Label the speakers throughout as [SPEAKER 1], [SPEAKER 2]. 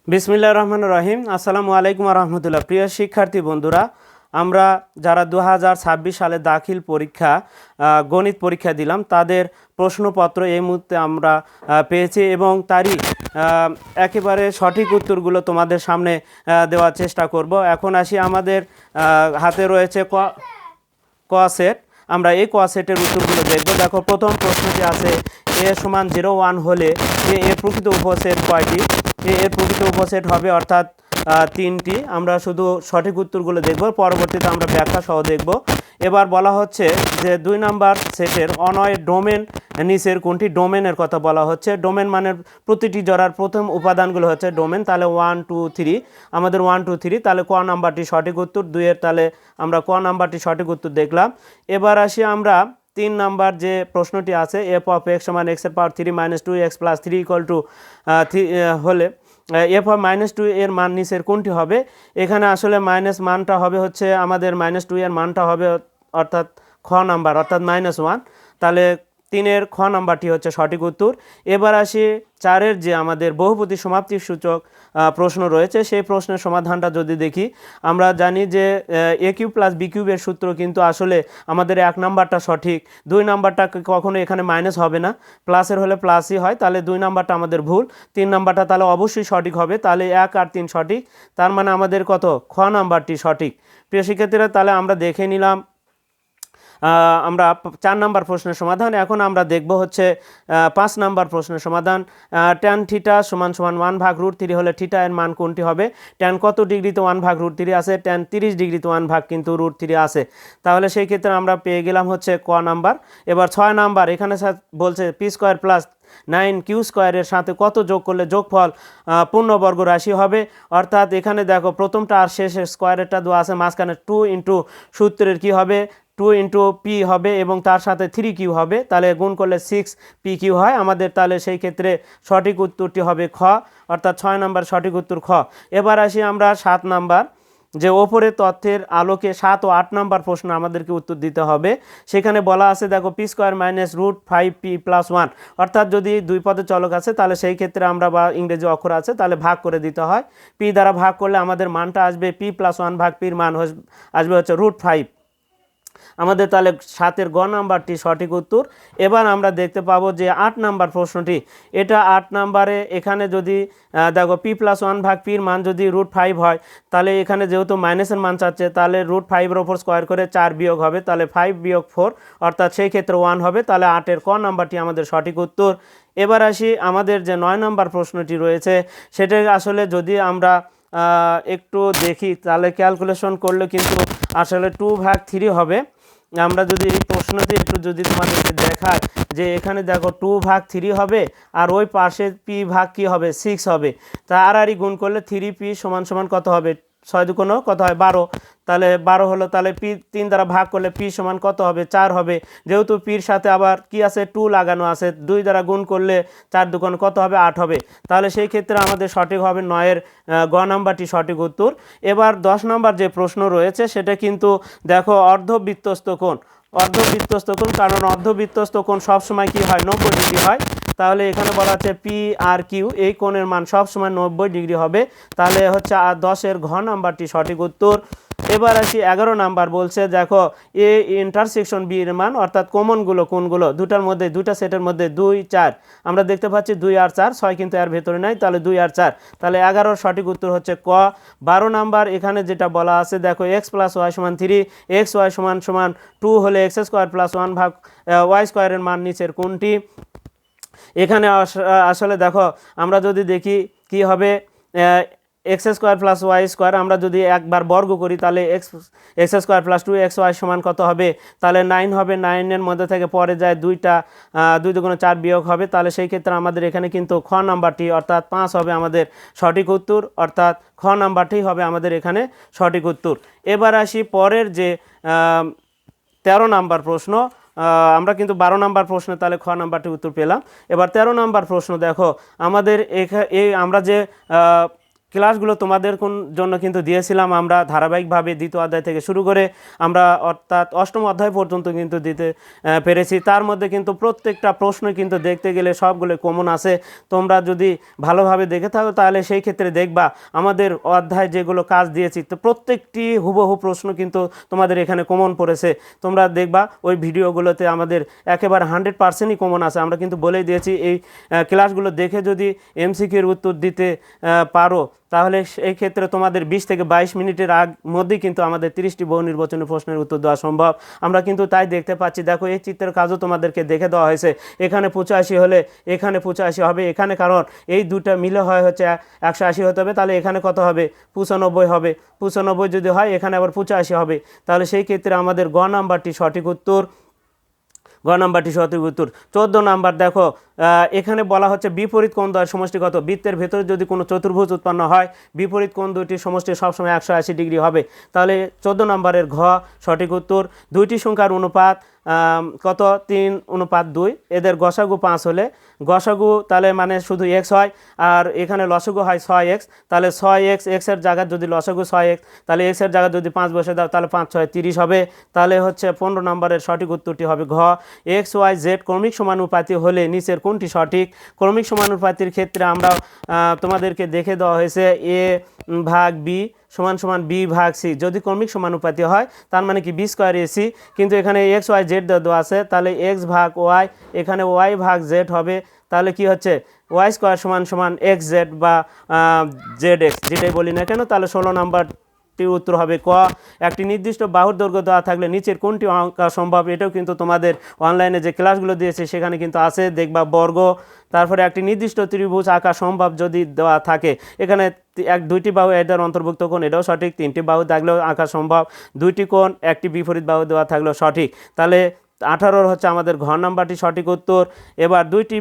[SPEAKER 1] বিসমিল্লাহির রহমানির রহিম। আসসালামু আলাইকুম রহমতুল্লাহ। প্রিয় শিক্ষার্থী বন্ধুরা, আমরা যারা 2026 সালে দাখিল পরীক্ষা গণিত পরীক্ষা দিলাম তাদের প্রশ্নপত্র এই মুহূর্তে আমরা পেয়েছি এবং তারই একেবারে সঠিক উত্তরগুলো তোমাদের সামনে দেওয়ার চেষ্টা করব। এখন আসি, আমাদের হাতে রয়েছে ক সেট। আমরা এই ক সেটের উত্তরগুলো দেখব। দেখো, প্রথম প্রশ্নটি আছে এ সমান 0 1 হলে এর প্রকৃত উপসেট কয়টি? এর প্রকৃত উপসেট হবে অর্থাৎ 3টি। আমরা শুধু সঠিক উত্তরগুলো দেখব, পরবর্তীতে আমরা ব্যাখ্যা সহ দেখব। এবার বলা হচ্ছে যে 2 নাম্বার সেটের অনয় ডোমেন নিচের কোনটি? ডোমেনের কথা বলা হচ্ছে। ডোমেন মানে প্রতিটি জোড়ার প্রথম উপাদানগুলো হচ্ছে ডোমেন। তাহলে 1 2 3, আমাদের 1 2 3, তাহলে ক নাম্বারটি সঠিক উত্তর। 2-এর তাহলে আমরা ক নাম্বারটি সঠিক উত্তর দেখলাম। এবার আসি আমরা 3 নাম্বার যে প্রশ্নটি আছে এফ অফ এক্স সমান এক্সের পাওয়ার 3 - 2x + 3 হলে এফ অফ -2 এর মান নিচের কোনটি হবে? এখানে আসলে মাইনাস মানটা হবে হচ্ছে আমাদের -2 এর মানটা হবে অর্থাৎ খ নাম্বার, অর্থাৎ -1। তাহলে 3-এর খ নাম্বারটি হচ্ছে সঠিক উত্তর। এবার আসি 4-এর যে আমাদের বহুপদী সমাপ্তির সূচক প্রশ্ন রয়েছে, সেই প্রশ্নের সমাধানটা যদি দেখি, আমরা জানি যে এ কিউব প্লাস বি কিউবের সূত্র কিন্তু আসলে আমাদের 1 নাম্বারটা সঠিক, 2 নাম্বারটা কখনো এখানে মাইনাস হবে না, প্লাসের হলে প্লাসই হয়। তাহলে 2 নাম্বারটা আমাদের ভুল, 3 নাম্বারটা তাহলে অবশ্যই সঠিক হবে। তাহলে 1 আর 3 সঠিক, তার মানে আমাদের কত? খ নাম্বারটি সঠিক। প্রিয় শিক্ষার্থীরা, তাহলে আমরা দেখে নিলাম আমরা 4 নাম্বার প্রশ্নের সমাধান। এখন আমরা দেখব হচ্ছে 5 নাম্বার প্রশ্নের সমাধান। tan থিটা সমান 1/√3 হলে থিটা এর মান কোনটি হবে? tan কত ডিগ্রিতে 1/√3 আছে? tan 30 ডিগ্রিতে 1 কিন্তু √3 আছে। তাহলে সেই ক্ষেত্রে আমরা পেয়ে গেলাম হচ্ছে ক নাম্বার। এবার 6 নাম্বার, এখানে বলছে p² + 9q² এর সাথে কত যোগ করলে যোগফল পূর্ণবর্গ রাশি হবে? অর্থাৎ এখানে দেখো, প্রথমটা আর শেষের স্কোয়ারেরটা দেওয়া আছে, মাঝখানে 2 × সূত্রের কি হবে? 2 × p হবে এবং তার সাথে 3q হবে। তাহলে গুণ করলে 6pq হয় আমাদের। তাহলে সেই ক্ষেত্রে সঠিক উত্তরটি হবে খ, অর্থাৎ 6 নাম্বার সঠিক উত্তর খ। এবার আসি আমরা 7 নাম্বার, যে ওপরের তথ্যের আলোকে 7 ও 8 নাম্বার প্রশ্ন আমাদেরকে উত্তর দিতে হবে। সেখানে বলা আছে, দেখো, p² - √5p + 1, অর্থাৎ যদি দুই পদে চলক আছে তাহলে সেই ক্ষেত্রে আমরা, বা ইংরেজি অক্ষর আছে, তাহলে ভাগ করে দিতে হয়। p দ্বারা ভাগ করলে আমাদের মানটা আসবে p + 1/p, এর মান আসবে হচ্ছে √5 আমাদের। তাহলে 7-এর গ নাম্বারটি সঠিক উত্তর। এবার আমরা দেখতে পাবো যে 8 নাম্বার প্রশ্নটি, এটা 8 নাম্বারে এখানে যদি দেখো p + 1/p এর মান যদি √5 হয়, তাহলে এখানে যেহেতু মাইনাসের মান চাচ্ছে, তাহলে √5-এর ওপর স্কোয়ার করে 4 বিয়োগ হবে, তাহলে 5 - 4, অর্থাৎ সেই ক্ষেত্রে 1 হবে। তাহলে 8-এর ক নাম্বারটি আমাদের সঠিক উত্তর। এবার আসি আমাদের যে 9 নাম্বার প্রশ্নটি রয়েছে, সেটা আসলে যদি আমরা একটু দেখি, তাহলে ক্যালকুলেশন করলে কিন্তু আসলে 2/3 হবে। আমরা যদি এই প্রশ্নটি একটু যদি তোমাদেরকে দেখায়, যে এখানে দেখো 2/3 হবে, আর ওই পাশে p/, কি হবে? 6 হবে। তা আর গুণ করলে 3p = কত হবে? 6 × 2 কত হয়? 12। তাহলে 12 হলো, তাহলে p 3 দ্বারা ভাগ করলে p = কত হবে? 4 হবে। যেহেতু পির সাথে আবার কি আছে? 2 লাগানো আছে, 2 দ্বারা গুণ করলে 4 × 2 কত হবে? 8 হবে। তাহলে সেই ক্ষেত্রে আমাদের সঠিক হবে 9-এর গ নাম্বারটি সঠিক উত্তর। এবার 10 নাম্বার যে প্রশ্ন রয়েছে, সেটা কিন্তু দেখো অর্ধবৃত্তস্থ কোণ। অর্ধবৃত্তস্থ কোণ, কারণ অর্ধবৃত্তস্থ কোণ সবসময় কি হয়? 90 ডিগ্রি হয়। তাহলে এখানে বলা হচ্ছে পি আর কিউ, এই কোণের মান সবসময় 90 ডিগ্রি হবে। তাহলে হচ্ছে 10-এর ঘ নাম্বারটি সঠিক উত্তর। এবার আসি 11 নাম্বার, বলছে দেখো এ ইন্টারসেকশন বি এর মান, অর্থাৎ কমনগুলো কোনগুলো? দুটার মধ্যে, দুটা সেটের মধ্যে 2 4 আমরা দেখতে পাচ্ছি, 2 আর 4, 6 কিন্তু এর ভেতরে নাই, তাহলে 2 আর 4, তাহলে 11-র সঠিক উত্তর হচ্ছে ক। 12 নাম্বার, এখানে যেটা বলা আছে, দেখো x + y = 3, xy = 2 হলে x² + 1/y² এর মান নিচের কোনটি? এখানে আসলে দেখো, আমরা যদি দেখি কি হবে, x² + y², আমরা যদি একবার বর্গ করি তাহলে x² + 2xy = কত হবে? তাহলে 9 হবে। 9-এর মধ্যে থেকে পরে যায় 2টা, 2 × 2 = 4 বিয়োগ হবে। তাহলে সেই ক্ষেত্রে আমাদের এখানে কিন্তু খ নাম্বারটি, অর্থাৎ 5 হবে আমাদের সঠিক উত্তর, অর্থাৎ খ নাম্বারটি হবে আমাদের এখানে সঠিক উত্তর। এবার আসি পরের যে 13 নাম্বার প্রশ্ন। আমরা কিন্তু 12 নাম্বার প্রশ্নে তাহলে খ নাম্বারটি উত্তর পেলাম। এবার 13 নাম্বার প্রশ্ন, দেখো আমাদের এই আমরা যে ক্লাসগুলো তোমাদের জন্য কিন্তু দিয়েছিলাম আমরা ধারাবাহিকভাবে দ্বিতীয় অধ্যায় থেকে শুরু করে আমরা অর্থাৎ অষ্টম অধ্যায় পর্যন্ত কিন্তু দিতে পেরেছি। তার মধ্যে কিন্তু প্রত্যেকটা প্রশ্নই কিন্তু দেখতে গেলে সবগুলো কমন আছে। তোমরা যদি ভালোভাবে দেখে থাকো তাহলে সেই ক্ষেত্রে দেখবা আমাদের অধ্যায় যেগুলো কাজ দিয়েছি তো প্রত্যেকটি হুবহু প্রশ্ন কিন্তু তোমাদের এখানে কমন পড়েছে। তোমরা দেখবা ওই ভিডিওগুলোতে আমাদের একেবারে 100%ই কমন আছে। আমরা কিন্তু বলেই দিয়েছি এই ক্লাসগুলো দেখে যদি এমসিকিউর উত্তর দিতে পারো তাহলে এই ক্ষেত্রে তোমাদের 20 থেকে 22 মিনিটের মধ্যেই কিন্তু আমাদের 30টি বহু নির্বাচনী প্রশ্নের উত্তর দেওয়া সম্ভব। আমরা কিন্তু তাই দেখতে পাচ্ছি। দেখো এই চিত্রের কাজও তোমাদেরকে দেখে দেওয়া হয়েছে। এখানে 85 হলে এখানে 85 হবে, এখানে কারণ এই দুটা মিলে হয় হচ্ছে 180 হতে হবে, তাহলে এখানে কত হবে 95 হবে। 95 যদি হয় এখানে আবার 85 হবে, তাহলে সেই ক্ষেত্রে আমাদের গ নাম্বারটি সঠিক উত্তর। গ নাম্বারটি সঠিক উত্তর। 14 নাম্বার দেখো এখানে বলা হচ্ছে বিপরীত কোণ দ্বয়ের সমষ্টি কত। বৃত্তের ভেতরে যদি কোনো চতুর্ভুজ উৎপন্ন হয় বিপরীত কোণ দুইটির সমষ্টি সবসময় 180 ডিগ্রি হবে। তাহলে 14 নম্বরের ঘ সঠিক উত্তর। দুইটি সংখ্যার অনুপাত কত 3:2, এদের গসাগু 5 হলে গসাগু তাহলে মানে শুধু এক্স হয় আর এখানে লসাগু হয় 6x, তাহলে 6x এক্সের জায়গায় যদি লসাগু 6x তাহলে এক্সের জায়গায় যদি 5 বসে দাও তাহলে 5 6 30 হবে। তাহলে হচ্ছে 15 নম্বরের সঠিক উত্তরটি হবে ঘ। এক্স ওয়াই জেড ক্রমিক সমানুপাতি হলে নিচের কোনটি সঠিক। ক্রমিক সমানুপাতির ক্ষেত্রে আমরা তোমাদেরকে দেখে দেওয়া হয়েছে এ ভাগ বি সমান সমান বি ভাগ সি। যদি ক্রমিক সমানুপাতি হয় তার মানে কি বি স্কোয়ার এসি, কিন্তু এখানে এক্স ওয়াই জেড দেওয়া আছে তাহলে এক্স ভাগ ওয়াই, এখানে ওয়াই ভাগ জেড হবে। তাহলে কি হচ্ছে ওয়াই স্কোয়ার সমান সমান এক্স জেড বা জেড এক্স যেটাই বলি না কেন। তাহলে 16 নাম্বারটির উত্তর হবে ক। একটি নির্দিষ্ট বাহুর দৈর্ঘ্য দেওয়া থাকলে নিচের কোনটি আঁকা সম্ভব। এটাও কিন্তু তোমাদের অনলাইনে যে ক্লাসগুলো দিয়েছে সেখানে কিন্তু আছে, দেখবা বর্গ। তারপরে একটি নির্দিষ্ট ত্রিভুজ আঁকা সম্ভব যদি দেওয়া থাকে, এখানে দুইটি বাহু এটার অন্তর্ভুক্ত কোণ এটাও সঠিক। 3টি বাহু থাকলেও আঁকা সম্ভব। 2টি কোণ একটি বিপরীত বাহু দেওয়া থাকলেও সঠিক। তাহলে 18 হচ্ছে আমাদের ঘ নাম্বারটি সঠিক উত্তর। এবার দুইটি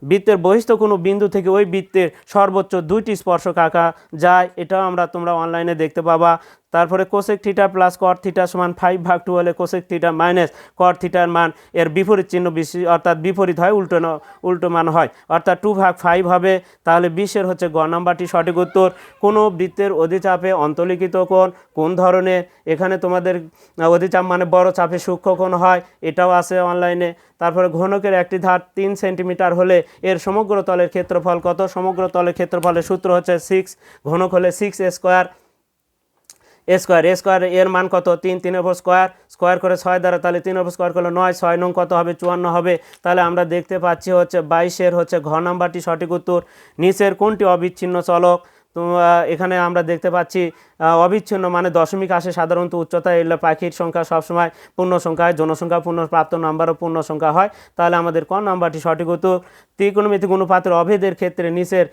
[SPEAKER 1] বৃত্তের বহিস্থ কোনো বিন্দু থেকে ওই বৃত্তের সর্বোচ্চ 2টি স্পর্শক আঁকা যায়, এটাও তোমরা অনলাইনে দেখতে পাবা। তারপরে cosec theta plus cot theta সমান 5/2 হলে কোসেক থিটা মাইনাস কট থিটার মান এর বিপরীত চিহ্ন বেশি অর্থাৎ বিপরীত হয়, উল্টো মান হয় অর্থাৎ 2/5 হবে। তাহলে 20 হচ্ছে গ নাম্বারটি সঠিক উত্তর। কোনো বৃত্তের অধিচাপে অন্তর্লিখিত কোন ধরনের। এখানে তোমাদের অধিচাপ মানে বড় চাপে সূক্ষ্ম কোণ হয়, এটাও আছে অনলাইনে। তারপরে ঘনকের একটি ধার 3 সেন্টিমিটার হলে এর সমগ্র তলের ক্ষেত্রফল কত। সমগ্র তলের ক্ষেত্রফলের সূত্র হচ্ছে 6, ঘনক হলে 6 স্কোয়ার। স্কোয়ার এর মান কত 3, 3 উপর স্কোয়ার করে 6 দ্বারা, তাহলে 3 উপর স্কোয়ার করলে 9, 6 নং কত হবে 54 হবে। তাহলে আমরা দেখতে পাচ্ছি হচ্ছে 22 হচ্ছে ঘ নাম্বারটি সঠিক উত্তর। নিচের কোনটি অবিচ্ছিন্ন চলক। তো এখানে আমরা দেখতে পাচ্ছি অবিচ্ছিন্ন মানে দশমিক আসে সাধারণত উচ্চতা এলে পাখির সংখ্যা সবসময় পূর্ণ সংখ্যা হয়, জনসংখ্যা প্রাপ্ত নাম্বারও পূর্ণ সংখ্যা হয়। তাহলে আমাদের কোন নাম্বারটি সঠিক উত্তর। ত্রিকোণমিতিক অনুপাতের অভেদের ক্ষেত্রে নিচের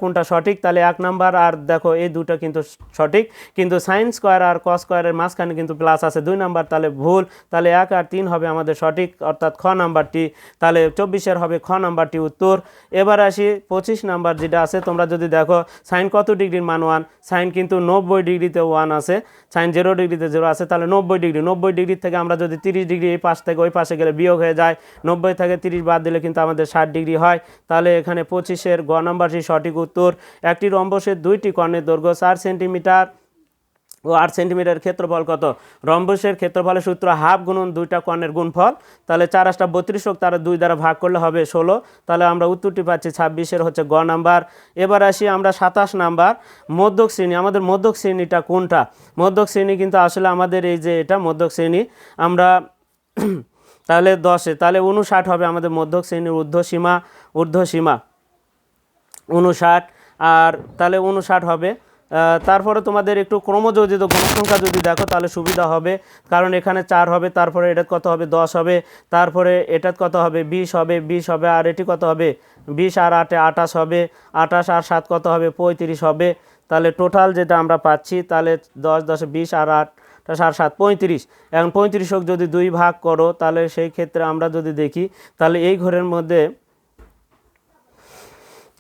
[SPEAKER 1] কোনটা সঠিক। তাহলে 1 নাম্বার আর দেখো এই দুটো কিন্তু সঠিক, কিন্তু সাইন স্কোয়ার আর কস স্কোয়ারের মাঝখানে কিন্তু প্লাস আছে 2 নাম্বার, তাহলে ভুল। তাহলে 1 আর 3 হবে আমাদের সঠিক অর্থাৎ খ নাম্বারটি। তাহলে 24 হবে খ নাম্বারটি উত্তর। এবার আসি 25 নাম্বার যেটা আছে। তোমরা যদি দেখো সাইন কত ডিগ্রির মান 1, সাইন কিন্তু 90 ডিগ্রিতে 1 আছে, সাইন 0 ডিগ্রিতে 0 আছে, তাহলে 90 ডিগ্রি থেকে আমরা যদি 30 ডিগ্রি এই পাশ থেকে ওই পাশে গেলে বিয়োগ হয়ে যায়, 90 থেকে 30 বাদ দিলে কিন্তু আমাদের 60 ডিগ্রি হয়। তাহলে এখানে 25 গ নাম্বারটি সঠিক উত্তর। একটি রম্বসের 2টি কর্ণের দৈর্ঘ্য 4 সেন্টিমিটার ও 8 সেন্টিমিটার ক্ষেত্রফল কত। রম্বসের ক্ষেত্রফলের সূত্র হাফ গুণন 2টা কর্ণের গুণফল। তাহলে 4 8 32 তারা 2 দ্বারা ভাগ করলে হবে 16। তাহলে আমরা উত্তরটি পাচ্ছি 26 হচ্ছে গ নাম্বার। এবার আসি আমরা 27 নাম্বার মধ্যক শ্রেণী। আমাদের মধ্যক শ্রেণীটা কোনটা। মধ্যক শ্রেণী কিন্তু আসলে আমাদের এই যে এটা মধ্যক শ্রেণী। আমরা তাহলে 10 তাহলে 59 হবে আমাদের মধ্যক শ্রেণীর ঊর্ধ্বসীমা 59, আর তাহলে 59 হবে। তারপরে তোমাদের একটু ক্রমযোজিত গণসংখ্যা যদি দেখো তাহলে সুবিধা হবে, কারণ এখানে 4 হবে, তারপরে এটা কত হবে 10 হবে, তারপরে এটা কত হবে 20 হবে, আর এটি কত হবে 20 আর 8 28 হবে, 28 আর 7 কত হবে 35 হবে। তাহলে টোটাল যেটা আমরা পাচ্ছি তাহলে 10 10 20 আর 8 আর 7 35। এখন 35 যদি 2 ভাগ করো তাহলে সেই ক্ষেত্রে আমরা যদি দেখি তাহলে এই ঘরের মধ্যে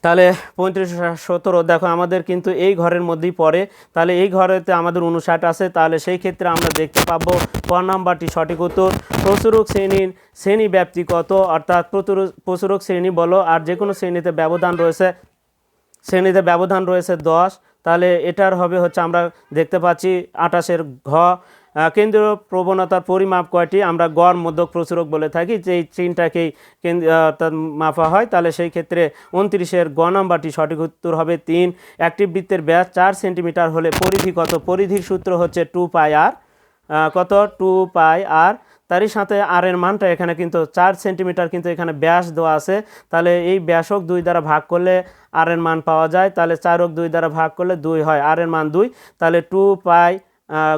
[SPEAKER 1] তাহলে 35 17 দেখো আমাদের কিন্তু এই ঘরের মধ্যেই পড়ে। তাহলে এই ঘরেতে আমাদের 59 আছে, তাহলে সেই ক্ষেত্রে আমরা দেখতে পাবো ক নাম্বারটি সঠিক উত্তর। প্রচুরক শ্রেণীর শ্রেণী ব্যাপ্তি কত, অর্থাৎ প্রচুরক শ্রেণী বলো আর যে কোনো শ্রেণীতে ব্যবধান রয়েছে শ্রেণীতে ব্যবধান রয়েছে 10, তাহলে এটার হবে হচ্ছে আমরা দেখতে পাচ্ছি 28-এর ঘ। কেন্দ্রীয় প্রবণতার পরিমাপ কয়টি? আমরা গড় মধ্যক প্রচুরক বলে থাকি, যে এই চিনটাকেই তার মাপা হয়। তাহলে সেই ক্ষেত্রে 29-এর গ নাম্বারটি সঠিক উত্তর হবে 3। একটি বৃত্তের ব্যাস 4 সেন্টিমিটার হলে পরিধি কত? পরিধির সূত্র হচ্ছে 2πr। কত? 2πr। তারই সাথে আর এর মানটা এখানে কিন্তু 4 সেন্টিমিটার, কিন্তু এখানে ব্যাস দেওয়া আছে, তাহলে এই ব্যাসক 2 দ্বারা ভাগ করলে আর এর মান পাওয়া যায়। তাহলে 4ক 2 দ্বারা ভাগ করলে 2 হয়, আর এর মান 2। তাহলে 2π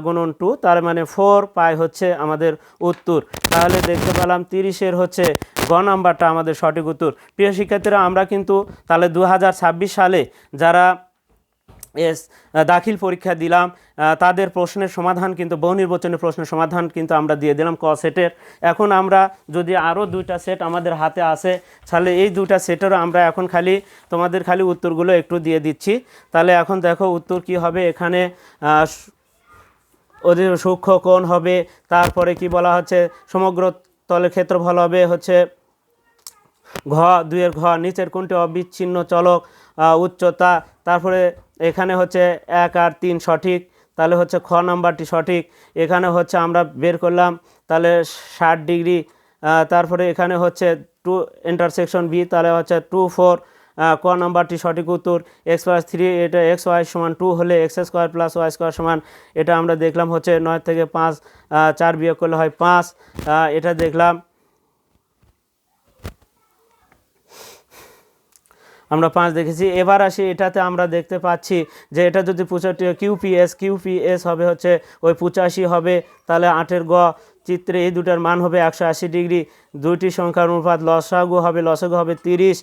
[SPEAKER 1] গুণন 2, তার মানে 4π হচ্ছে আমাদের উত্তর। তাহলে দেখতে পেলাম 30-এর হচ্ছে গ নাম্বারটা আমাদের সঠিক উত্তর। প্রিয় শিক্ষার্থীরা, আমরা কিন্তু তাহলে 2026 সালে যারা দাখিল পরীক্ষা দিলাম তাদের প্রশ্নের সমাধান কিন্তু বহু নির্বাচনের প্রশ্নের সমাধান কিন্তু আমরা দিয়ে দিলাম ক সেটের। এখন আমরা যদি আরও 2টা সেট আমাদের হাতে আসে, তাহলে এই 2টা সেটেরও আমরা এখন তোমাদের উত্তরগুলো একটু দিয়ে দিচ্ছি। তাহলে এখন দেখো উত্তর কি হবে। এখানে অধিক সূক্ষ্ম কোণ হবে, তারপরে কি বলা হচ্ছে সমগ্র তলের ক্ষেত্রফল হবে হচ্ছে ঘ 2-এর ঘ। নিচের কোনটি অবিচ্ছিন্ন চলক? উচ্চতা। তারপরে এখানে হচ্ছে 1 আর 3 সঠিক, তাহলে হচ্ছে খ নাম্বারটি সঠিক। এখানে হচ্ছে আমরা বের করলাম তাহলে 60 ডিগ্রি। তারপরে এখানে হচ্ছে 2 ইন্টারসেকশন বি, তাহলে হচ্ছে 2 4। ক নাম্বারটি সঠিক উত্তর। x+3, এটা xy সমান 2 হলে x² + y² সমান, এটা আমরা দেখলাম হচ্ছে 9 থেকে 5 4 বিয়োগ করলে হয় 5, এটা দেখলাম। আমরা 5 দেখেছি। এবার আসি এটাতে, আমরা দেখতে পাচ্ছি যে এটা যদি 65 কিউপিএস হবে হচ্ছে ওই 85 হবে। তাহলে 8-এর গ চিত্রে এই দুটার মান হবে 180 ডিগ্রি। দুইটি সংখ্যার অনুপাত লসাগু হবে 30।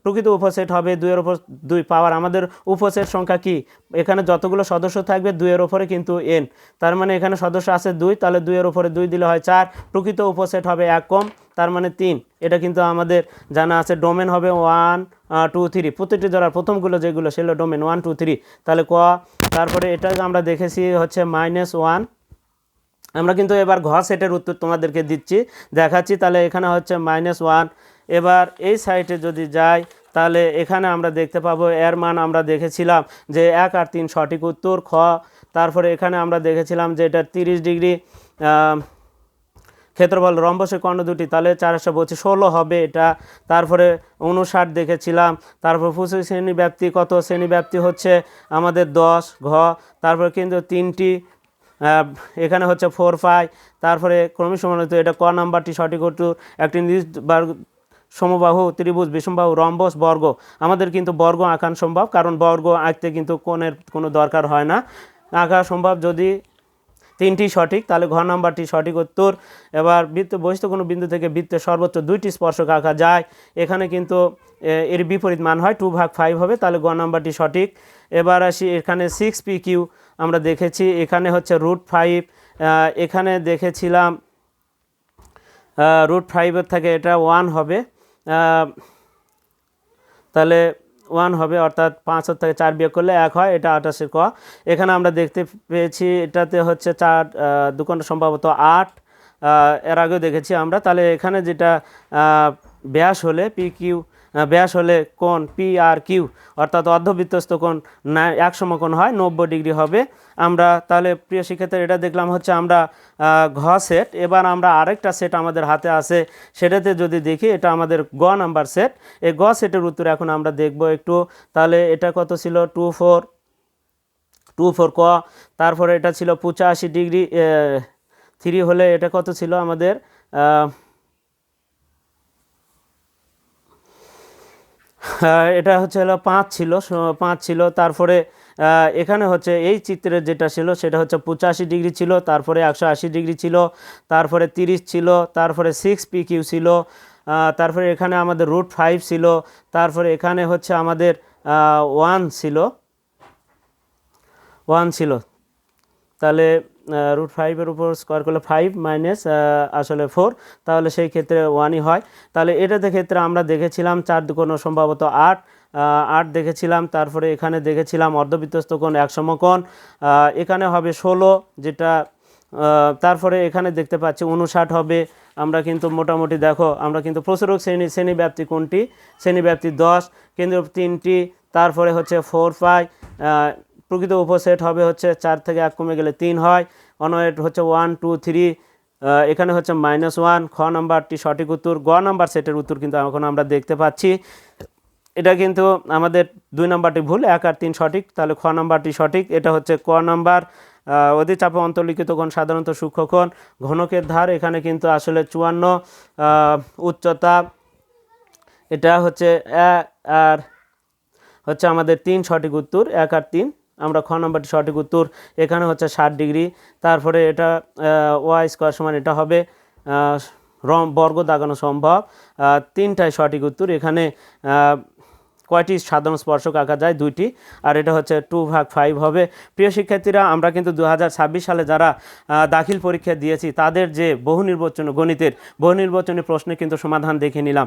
[SPEAKER 1] প্রকৃত উপসেট হবে 2-এর উপর 2 পাওয়ার। আমাদের উপসেট সংখ্যা কি? এখানে যতগুলো সদস্য থাকবে 2-এর উপরে কিন্তু n, তার মানে এখানে সদস্য আছে 2, তাহলে 2-এর উপরে 2 দিলে হয় 4। প্রকৃত উপসেট হবে 1 কম, তার মানে 3। এটা কিন্তু আমাদের জানা আছে। ডোমেন হবে 1 2 3, প্রতিটি ধরার প্রথমগুলো যেগুলো সেগুলো ডোমেন 1 2 3। তাহলে ক। তারপরে এটা আমরা দেখেছি হচ্ছে -1। আমরা কিন্তু এবার ঘ সেটের উত্তর তোমাদেরকে দেখাচ্ছি। তাহলে এখানে হচ্ছে -1। এবার এই সাইডে যদি যাই, তাহলে এখানে আমরা দেখতে পাবো এর মান আমরা দেখেছিলাম যে 1 আর 3 সঠিক উত্তর খ। তারপরে এখানে আমরা দেখেছিলাম যে এটা 30 ডিগ্রি। ক্ষেত্রফল রম্বসের কর্ণ দুটি, তাহলে 425 16 হবে এটা। তারপরে 59 দেখেছিলাম। তারপর 25 শ্রেণী ব্যাপ্তি কত? শ্রেণী ব্যাপ্তি হচ্ছে আমাদের 10 ঘ। তারপরে কিন্তু 3টি, এখানে হচ্ছে 4π। তারপরে ক্রমিক সমানুপাতিক, এটা ক নাম্বারটি সঠিক উত্তর। একটি সমবাহু ত্রিভুজ বিষমবাহু রম্বস বর্গ, আমাদের কিন্তু বর্গ আঁকান সম্ভব, কারণ বর্গ আঁকতে কিন্তু কোণের কোনো দরকার হয় না, আঁকা সম্ভব যদি 3টি সঠিক, তাহলে ঘ নাম্বারটি সঠিক উত্তর। এবার বৃত্ত বহিস্থ কোনো বিন্দু থেকে বৃত্তের সর্বোচ্চ 2টি স্পর্শক আঁকা যায়, এখানে কিন্তু এর বিপরীত মান হয় 2/5 হবে, তাহলে গ নাম্বারটি সঠিক। এবার আসি এখানে 6pq আমরা দেখেছি, এখানে হচ্ছে √5, এখানে দেখেছিলাম √5 থেকে এটা 1 হবে, তাহলে 1 হবে, অর্থাৎ 5 থেকে 4 বিয়োগ করলে 1 হয়, এটা 28-এর ক। এখানে আমরা দেখতে পেয়েছি এটাতে হচ্ছে 4 দুকোণটা সম্ভবত 8, এর আগেও দেখেছি আমরা। তাহলে এখানে যেটা ব্যাস হলে PQ, ব্যাস হলে কোণ PRQ, অর্থাৎ অর্ধবৃত্তস্থ কোণ 1 সমকোণ হয় 90 ডিগ্রি হবে। আমরা তাহলে প্রিয় শিক্ষার্থী এটা দেখলাম হচ্ছে আমরা ঘ সেট। এবার আমরা আরেকটা সেট আমাদের হাতে আছে, সেটাতে যদি দেখি এটা আমাদের গ নাম্বার সেট। এই গ সেটের উত্তর এখন আমরা দেখব একটু। তাহলে এটা কত ছিল? 24 ক। তারপরে এটা ছিল 85 ডিগ্রি 3 হলে এটা কত ছিল আমাদের? এটা হচ্ছে 5 ছিল। তারপরে এখানে হচ্ছে এই চিত্রের যেটা ছিল সেটা হচ্ছে 85 ডিগ্রি ছিল, তারপরে 180 ডিগ্রি ছিল, তারপরে 30 ছিল, তারপরে 6pq ছিল, তারপরে এখানে আমাদের √5 ছিল, তারপরে এখানে হচ্ছে আমাদের 1 ছিল। তাহলে √5-এর উপর স্কোয়ার করলে 5 মাইনাস আসলে 4, তাহলে সেই ক্ষেত্রে 1ই হয়। তাহলে এটাতে ক্ষেত্রে আমরা দেখেছিলাম 4 দুকোণ সম্ভবত 8 দেখেছিলাম। তারপরে এখানে দেখেছিলাম অর্ধবৃত্তস্থ কোণ 1 সমকোণ, এখানে হবে 16 যেটা। তারপরে এখানে দেখতে পাচ্ছি 59 হবে। আমরা কিন্তু মোটামুটি দেখো আমরা কিন্তু প্রসারক শ্রেণী ব্যাপ্তি কোনটি? শ্রেণী ব্যাপ্তি 10, কেন্দ্র 3টি, তারপরে হচ্ছে 4 পাই, প্রকৃত উপসেট হবে হচ্ছে 4 থেকে 1 কমে গেলে 3 হয়, অনওয়েট হচ্ছে 1 2 3, এখানে হচ্ছে -1। খ নাম্বারটি সঠিক উত্তর। গ নাম্বার সেটের উত্তর কিন্তু এখন আমরা দেখতে পাচ্ছি, এটা কিন্তু আমাদের 2 নাম্বারটি ভুল, 1 আর 3 সঠিক, তাহলে খ নাম্বারটি সঠিক। এটা হচ্ছে ক নাম্বার। অধিচাপে অন্তর্লিখিত কোণ সাধারণত সূক্ষ্মকোণ। ঘনকের ধার এখানে কিন্তু আসলে 54, উচ্চতা এটা হচ্ছে আর হচ্ছে আমাদের 3 সঠিক উত্তর, 1 আর 3, আমরা খ নম্বরটি সঠিক উত্তর। এখানে হচ্ছে 60 ডিগ্রি। তারপরে এটা ওয়াই স্কোয়ার সমান এটা হবে বর্গ দাগানো সম্ভব, 3টাই সঠিক উত্তর। এখানে কয়টি সাধারণ স্পর্শক আঁকা যায়? 2টি, আর এটা হচ্ছে 2/5 হবে। প্রিয় শিক্ষার্থীরা, আমরা কিন্তু 2026 সালে যারা দাখিল পরীক্ষা দিয়েছি তাদের যে বহু নির্বাচনী গণিতের বহু নির্বাচনী প্রশ্নে কিন্তু সমাধান দেখে নিলাম।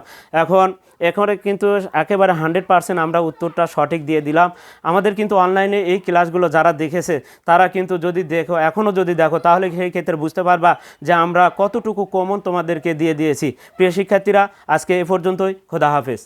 [SPEAKER 1] এখানে কিন্তু একেবারে 100% আমরা উত্তরটা সঠিক দিয়ে দিলাম। আমাদের কিন্তু অনলাইনে এই ক্লাসগুলো যারা দেখেছে তারা কিন্তু যদি এখনও যদি দেখো তাহলে সেই ক্ষেত্রে বুঝতে পারবা যে আমরা কতটুকু কমন তোমাদেরকে দিয়ে দিয়েছি। প্রিয় শিক্ষার্থীরা, আজকে এ পর্যন্তই। খোদা হাফেজ।